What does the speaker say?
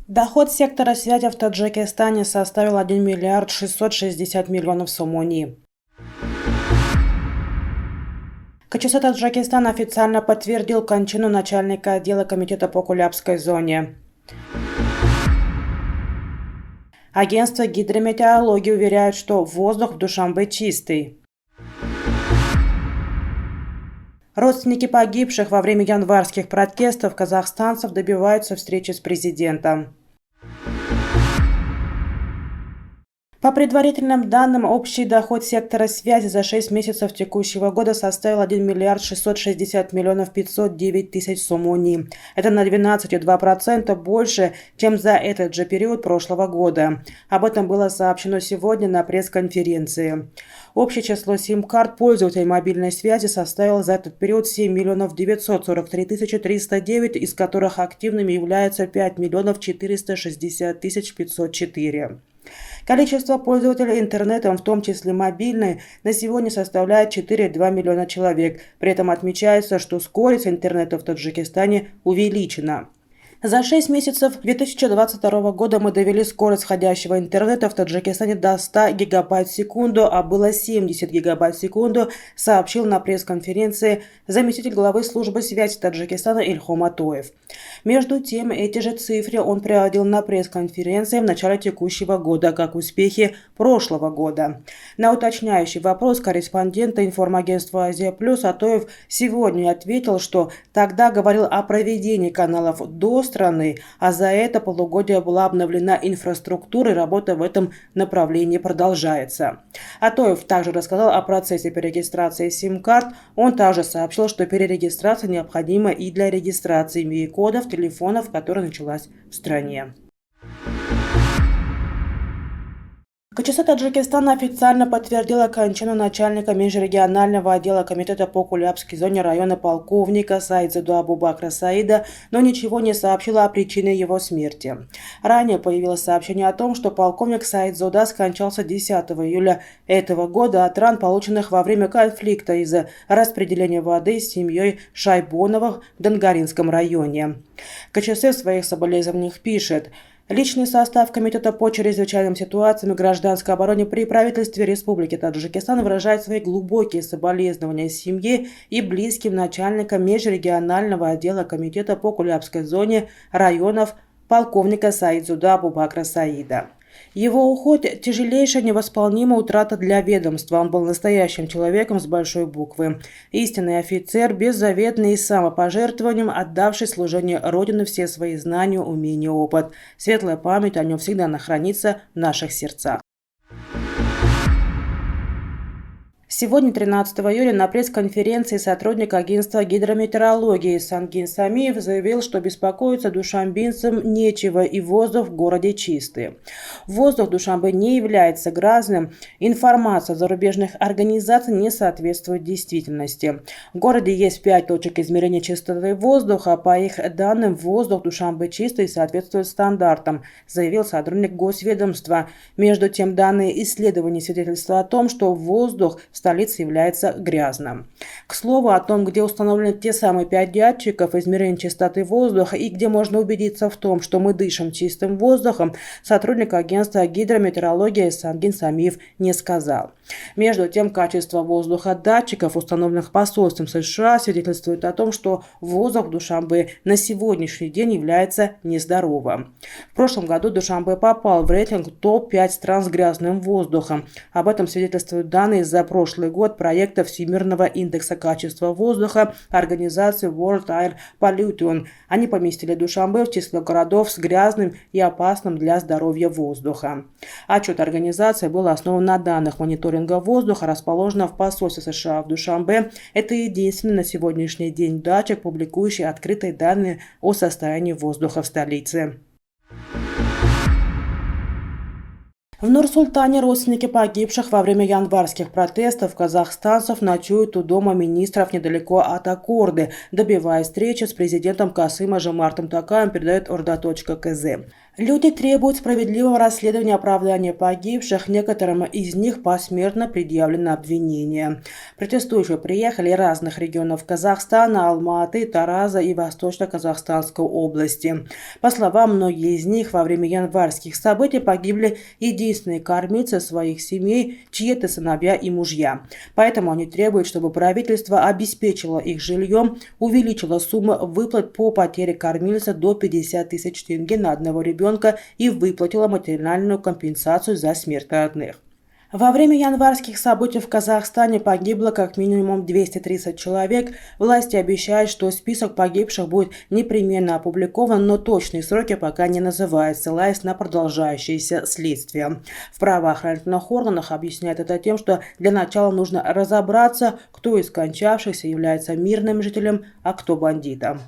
Доход сектора связи в Таджикистане составил 1 миллиард 660 миллионов сомони. КЧС Таджикистана официально подтвердил кончину начальника отдела комитета по Кулябской зоне. Агентство гидрометеорологии уверяет, что воздух в Душанбе чистый. Родственники погибших во время январских протестов казахстанцев добиваются встречи с президентом. По предварительным данным, общий доход сектора связи за 6 месяцев текущего года составил 1 миллиард 660 миллионов 509 тысяч сомони. Это на 12,2% больше, чем за этот же период прошлого года. Об этом было сообщено сегодня на пресс-конференции. Общее число сим-карт пользователей мобильной связи составило за этот период 7 миллионов 943 тысячи 309, из которых активными являются 5 миллионов 460 тысяч 504. Количество пользователей интернетом, в том числе мобильной, на сегодня составляет 4,2 миллиона человек. При этом отмечается, что скорость интернета в Таджикистане увеличена. За 6 месяцев 2022 года мы довели скорость входящего интернета в Таджикистане до 100 гигабайт в секунду, а было 70 гигабайт в секунду, сообщил на пресс-конференции заместитель главы службы связи Таджикистана Ильхом Атоев. Между тем, эти же цифры он приводил на пресс-конференции в начале текущего года, как успехи прошлого года. На уточняющий вопрос корреспондента информагентства «Азия Плюс» Атоев сегодня ответил, что тогда говорил о проведении каналов до страны, а за это полугодие была обновлена инфраструктура и работа в этом направлении продолжается. Атоев также рассказал о процессе перерегистрации сим-карт. Он также сообщил, что перерегистрация необходима и для регистрации МИИ-кодов телефонов, которая началась в стране. КЧС Таджикистана официально подтвердила кончину начальника межрегионального отдела комитета по Кулябской зоне района полковника Сайдзоду Абубакра Саида, но ничего не сообщила о причине его смерти. Ранее появилось сообщение о том, что полковник Сайдзода скончался 10 июля этого года от ран, полученных во время конфликта из-за распределения воды с семьей Шайбоновых в Донгаринском районе. КЧС в своих соболезнованиях пишет: личный состав Комитета по чрезвычайным ситуациям и гражданской обороне при правительстве Республики Таджикистан выражает свои глубокие соболезнования семье и близким начальникам межрегионального отдела Комитета по Кулябской зоне районов полковника Сайдзода Абубакра Саида. Его уход – тяжелейшая невосполнимая утрата для ведомства. Он был настоящим человеком с большой буквы. Истинный офицер, беззаветный и самопожертвованием, отдавший служению Родины все свои знания, умения и опыт. Светлая память о нем всегда хранится в наших сердцах. Сегодня, 13 июля, на пресс-конференции сотрудник агентства гидрометеорологии Сангин Самиев заявил, что беспокоиться душанбинцам нечего и воздух в городе чистый. Воздух Душанбе не является грязным. Информация зарубежных организаций не соответствует действительности. В городе есть 5 точек измерения чистоты воздуха. По их данным, воздух Душанбе чистый и соответствует стандартам, заявил сотрудник госведомства. Между тем, данные исследования свидетельствуют о том, что воздух в столице является грязным. К слову о том, где установлены те самые 5 датчиков измерения чистоты воздуха и где можно убедиться в том, что мы дышим чистым воздухом, сотрудник агентства гидрометеорологии Сангин Самиев не сказал. Между тем, качество воздуха датчиков, установленных посольством США, свидетельствует о том, что воздух в Душанбе на сегодняшний день является нездоровым. В прошлом году Душанбе попал в рейтинг топ-5 стран с грязным воздухом. Об этом свидетельствуют данные за прошлый год проекта Всемирного индекса качества воздуха организации World Air Pollution. Они поместили Душанбе в число городов с грязным и опасным для здоровья воздуха. Отчет организации был основан на данных мониторинга воздуха, расположенного в посольстве США в Душанбе. Это единственный на сегодняшний день датчик, публикующий открытые данные о состоянии воздуха в столице. В Нур-Султане родственники погибших во время январских протестов казахстанцев ночуют у дома министров недалеко от Аккорды, добиваясь встречи с президентом Касым-Жомартом Токаевым, передает Орда.кз. Люди требуют справедливого расследования оправдания погибших, некоторым из них посмертно предъявлено обвинение. Протестующие приехали из разных регионов Казахстана, Алматы, Тараза и Восточно-Казахстанской области. По словам многих из них, во время январских событий погибли единственные кормильцы своих семей, чьи-то сыновья и мужья. Поэтому они требуют, чтобы правительство обеспечило их жильем, увеличило сумму выплат по потере кормильца до 50 тысяч тенге на одного ребенка и выплатила материальную компенсацию за смерть родных. Во время январских событий в Казахстане погибло как минимум 230 человек. Власти обещают, что список погибших будет непременно опубликован, но точные сроки пока не называют, ссылаясь на продолжающееся следствие. В правоохранительных органах объясняют это тем, что для начала нужно разобраться, кто из скончавшихся является мирным жителем, а кто бандитом.